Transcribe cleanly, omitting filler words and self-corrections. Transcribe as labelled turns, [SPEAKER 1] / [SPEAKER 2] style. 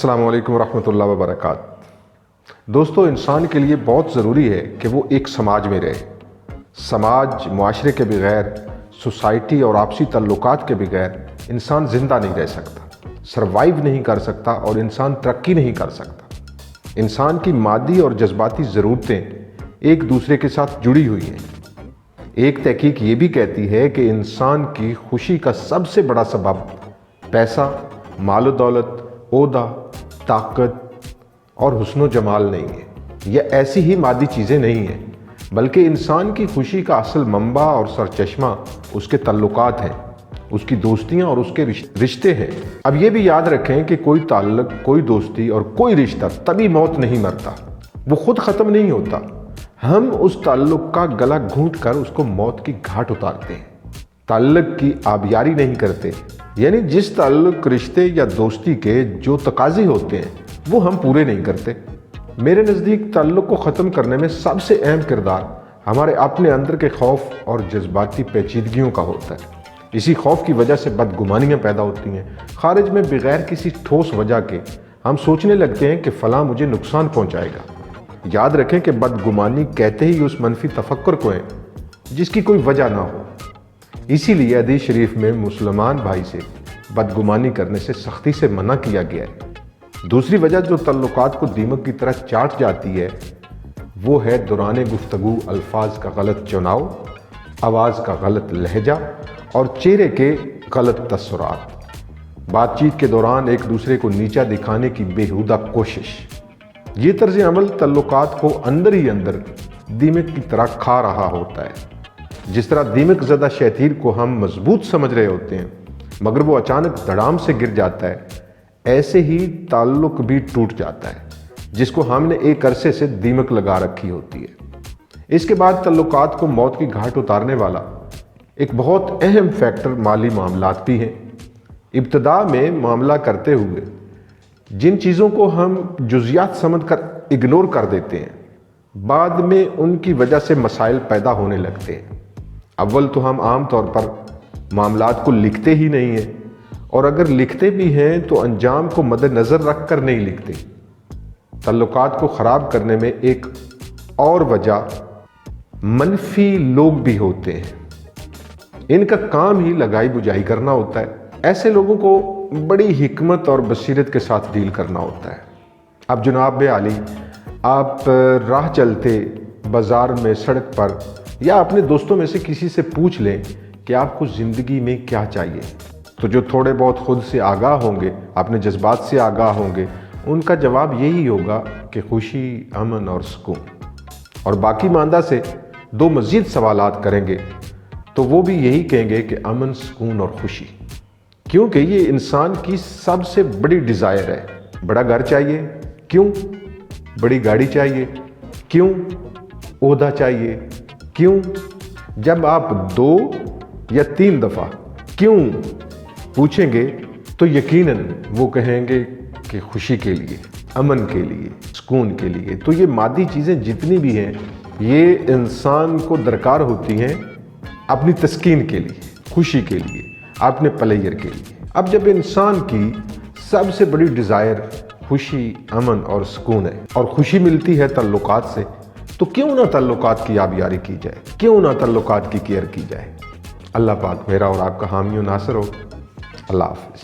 [SPEAKER 1] السلام علیکم ورحمۃ اللہ وبرکاتہ۔ دوستو، انسان کے لیے بہت ضروری ہے کہ وہ ایک سماج میں رہے۔ سماج، معاشرے کے بغیر، سوسائٹی اور آپسی تعلقات کے بغیر انسان زندہ نہیں رہ سکتا، سروائیو نہیں کر سکتا اور انسان ترقی نہیں کر سکتا۔ انسان کی مادی اور جذباتی ضرورتیں ایک دوسرے کے ساتھ جڑی ہوئی ہیں۔ ایک تحقیق یہ بھی کہتی ہے کہ انسان کی خوشی کا سب سے بڑا سبب پیسہ، مال و دولت، عہدہ، طاقت اور حسن و جمال نہیں ہے۔ یہ ایسی ہی مادی چیزیں نہیں ہیں، بلکہ انسان کی خوشی کا اصل منبع اور سرچشمہ اس کے تعلقات ہیں، اس کی دوستیاں اور اس کے رشتے ہیں۔ اب یہ بھی یاد رکھیں کہ کوئی تعلق، کوئی دوستی اور کوئی رشتہ تبھی موت نہیں مرتا، وہ خود ختم نہیں ہوتا۔ ہم اس تعلق کا گلا گھونٹ کر اس کو موت کی گھاٹ اتارتے ہیں، تعلق کی آبیاری نہیں کرتے۔ یعنی جس تعلق، رشتے یا دوستی کے جو تقاضے ہوتے ہیں وہ ہم پورے نہیں کرتے۔ میرے نزدیک تعلق کو ختم کرنے میں سب سے اہم کردار ہمارے اپنے اندر کے خوف اور جذباتی پیچیدگیوں کا ہوتا ہے۔ اسی خوف کی وجہ سے بدگمانیاں پیدا ہوتی ہیں۔ خارج میں بغیر کسی ٹھوس وجہ کے ہم سوچنے لگتے ہیں کہ فلاں مجھے نقصان پہنچائے گا۔ یاد رکھیں کہ بدگمانی کہتے ہی اس منفی تفکر کو ہے جس کی کوئی وجہ نہ ہو۔ اسی لیے حدیث شریف میں مسلمان بھائی سے بدگمانی کرنے سے سختی سے منع کیا گیا ہے۔ دوسری وجہ جو تعلقات کو دیمک کی طرح چاٹ جاتی ہے وہ ہے دوران گفتگو الفاظ کا غلط چناؤ، آواز کا غلط لہجہ اور چہرے کے غلط تاثرات۔ بات چیت کے دوران ایک دوسرے کو نیچا دکھانے کی بیہودہ کوشش۔ یہ طرز عمل تعلقات کو اندر ہی اندر دیمک کی طرح کھا رہا ہوتا ہے۔ جس طرح دیمک زدہ شیطیر کو ہم مضبوط سمجھ رہے ہوتے ہیں مگر وہ اچانک دھڑام سے گر جاتا ہے، ایسے ہی تعلق بھی ٹوٹ جاتا ہے جس کو ہم نے ایک عرصے سے دیمک لگا رکھی ہوتی ہے۔ اس کے بعد تعلقات کو موت کی گھاٹ اتارنے والا ایک بہت اہم فیکٹر مالی معاملات بھی ہیں۔ ابتدا میں معاملہ کرتے ہوئے جن چیزوں کو ہم جزیات سمجھ کر اگنور کر دیتے ہیں، بعد میں ان کی وجہ سے مسائل پیدا ہونے لگتے ہیں۔ اول تو ہم عام طور پر معاملات کو لکھتے ہی نہیں ہیں، اور اگر لکھتے بھی ہیں تو انجام کو مد نظر رکھ کر نہیں لکھتے۔ تعلقات کو خراب کرنے میں ایک اور وجہ منفی لوگ بھی ہوتے ہیں۔ ان کا کام ہی لگائی بجائی کرنا ہوتا ہے۔ ایسے لوگوں کو بڑی حکمت اور بصیرت کے ساتھ ڈیل کرنا ہوتا ہے۔ اب جناب عالی، آپ راہ چلتے بازار میں، سڑک پر یا اپنے دوستوں میں سے کسی سے پوچھ لیں کہ آپ کو زندگی میں کیا چاہیے، تو جو تھوڑے بہت خود سے آگاہ ہوں گے، اپنے جذبات سے آگاہ ہوں گے، ان کا جواب یہی ہوگا کہ خوشی، امن اور سکون۔ اور باقی ماندہ سے دو مزید سوالات کریں گے تو وہ بھی یہی کہیں گے کہ امن، سکون اور خوشی، کیونکہ یہ انسان کی سب سے بڑی ڈیزائر ہے۔ بڑا گھر چاہیے، کیوں؟ بڑی گاڑی چاہیے، کیوں؟ عہدہ چاہیے، کیوں؟ جب آپ 2 یا 3 دفعہ کیوں پوچھیں گے تو یقیناً وہ کہیں گے کہ خوشی کے لیے، امن کے لیے، سکون کے لیے۔ تو یہ مادی چیزیں جتنی بھی ہیں یہ انسان کو درکار ہوتی ہیں اپنی تسکین کے لیے، خوشی کے لیے، اپنے پلیئر کے لیے۔ اب جب انسان کی سب سے بڑی ڈیزائر خوشی، امن اور سکون ہے، اور خوشی ملتی ہے تعلقات سے، تو کیوں نہ تعلقات کی آبیاری کی جائے، کیوں نہ تعلقات کی کیئر کی جائے۔ اللہ پاک میرا اور آپ کا حامی و ناصر ہو۔ اللہ حافظ۔